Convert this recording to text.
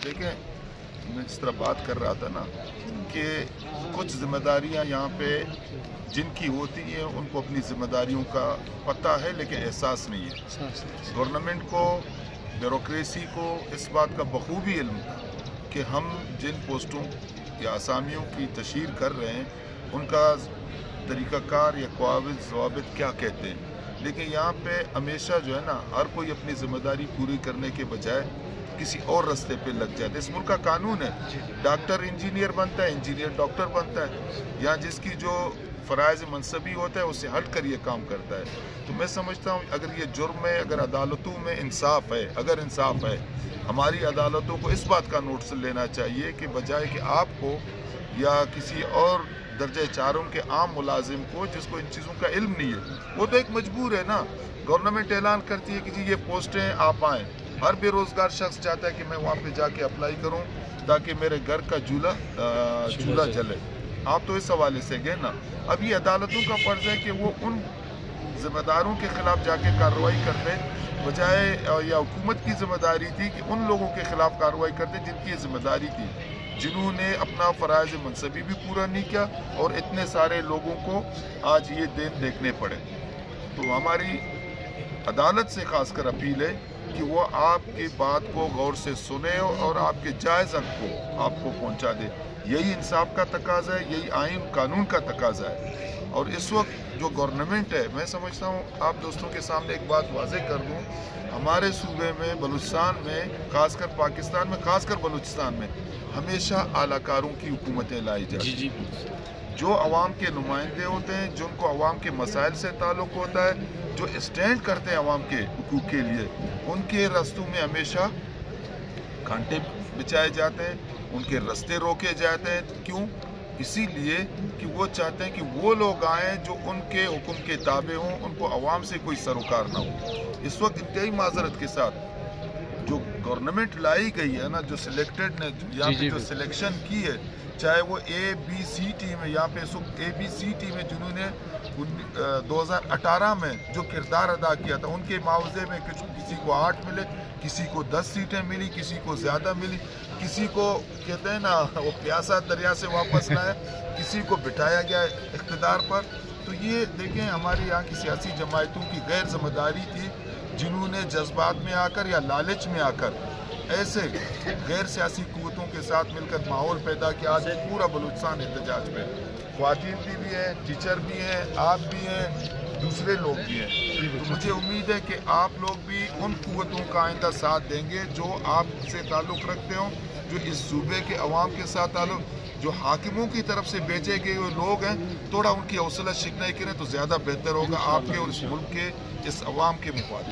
देखें, मैं जिस तरह बात कर रहा था ना कि कुछ जिम्मेदारियां यहाँ पे जिनकी होती हैं उनको अपनी जिम्मेदारियों का पता है लेकिन एहसास नहीं है। गवर्नमेंट को, ब्यूरोक्रेसी को इस बात का बखूबी इल्म था कि हम जिन पोस्टों या असामियों की तशहीर कर रहे हैं उनका तरीक़ाकार या क़वाबिल ज़वाबित क्या कहते हैं, लेकिन यहाँ पे हमेशा जो है ना हर कोई अपनी जिम्मेदारी पूरी करने के बजाय किसी और रास्ते पे लग जाते। इस मुल्क का कानून है, डॉक्टर इंजीनियर बनता है, इंजीनियर डॉक्टर बनता है, या जिसकी जो फ़राइज़ मनसबी होता है उससे हट कर ये काम करता है। तो मैं समझता हूँ अगर ये जुर्म है, अगर अदालतों में इंसाफ है, अगर इंसाफ है, हमारी अदालतों को इस बात का नोटिस लेना चाहिए कि बजाय कि आपको या किसी और दर्जे चारों के आम मुलाजिम को जिसको इन चीज़ों का इल्म नहीं है, वो तो एक मजबूर है ना। गवर्नमेंट ऐलान करती है कि जी ये पोस्टें आप आएँ, हर बेरोज़गार शख्स चाहता है कि मैं वहाँ पे जाके अप्लाई करूँ ताकि मेरे घर का चूल्हा जले। आप तो इस हवाले से गए ना। अब ये अदालतों का फ़र्ज़ है कि वो उन ज़िम्मेदारों के ख़िलाफ़ जाके कार्रवाई करते बजाय, या हुकूमत की ज़िम्मेदारी थी कि उन लोगों के ख़िलाफ़ कार्रवाई करते जिनकी ये ज़िम्मेदारी थी, जिन्होंने अपना फ़राइज़ मनसबी भी पूरा नहीं किया और इतने सारे लोगों को आज ये दिन देखने पड़े। तो हमारी अदालत से खासकर अपील है कि वो आपकी बात को गौर से सुने और आपके जायज़ हक़ को आपको पहुंचा दे। यही इंसाफ का तकाज़ा है, यही आइन कानून का तकाज़ा है। और इस वक्त जो गवर्नमेंट है, मैं समझता हूँ आप दोस्तों के सामने एक बात वाज़ेह कर दूँ, हमारे सूबे में बलूचिस्तान में, खासकर पाकिस्तान में, खासकर बलूचिस्तान में हमेशा आलाकारों की हुकूमतें लाई जाती हैं, जो अवाम के नुमाइंदे होते हैं, जिनको अवाम के मसाइल से ताल्लुक़ होता है, जो स्टैंड करते हैं अवाम के हुकूक के लिए, उनके रास्तों में हमेशा कांटे बिछाए जाते हैं, उनके रास्ते रोके जाते हैं। क्यों? इसीलिए कि वो चाहते हैं कि वो लोग आएँ जो उनके हुक्म के ताबे हों, उनको अवाम से कोई सरोकार ना हो। इस वक्त इंतहाई माजरत के साथ जो गवर्नमेंट लाई गई है ना, जो सिलेक्टेड ने यहाँ पे जो सिलेक्शन की है, चाहे वो ABC टीम है, यहाँ पे ABC टीम है जिन्होंने 2018 में जो किरदार अदा किया था, उनके मुआवजे में किसी को 8 मिले, किसी को 10 सीटें मिली, किसी को ज़्यादा मिली, किसी को कहते हैं ना वो प्यासा दरिया से वापस लाया, किसी को बिठाया गया इख्तिदार पर। तो ये देखें हमारे यहाँ की सियासी जमायतों की गैर जिम्मेदारी थी, जिन्होंने जज्बात में आकर या लालच में आकर ऐसे गैर सियासी कुव्वतों के साथ मिलकर माहौल पैदा किया। आज पूरा बलूचिस्तान एहतजाज पे, ख्वातीन भी हैं, टीचर भी हैं, आप भी हैं, दूसरे लोग भी हैं। तो मुझे उम्मीद है कि आप लोग भी उन कुव्वतों का आइंदा साथ देंगे जो आपसे ताल्लुक़ रखते हों, जो इस सूबे के अवाम के साथ ताल्लुक़, जो हाकिमों की तरफ से भेजे गए हुए लोग हैं, थोड़ा उनकी हौसला शिकनाई करें तो ज़्यादा बेहतर होगा आपके और इस मुल्क के, इस अवाम के मुफाद।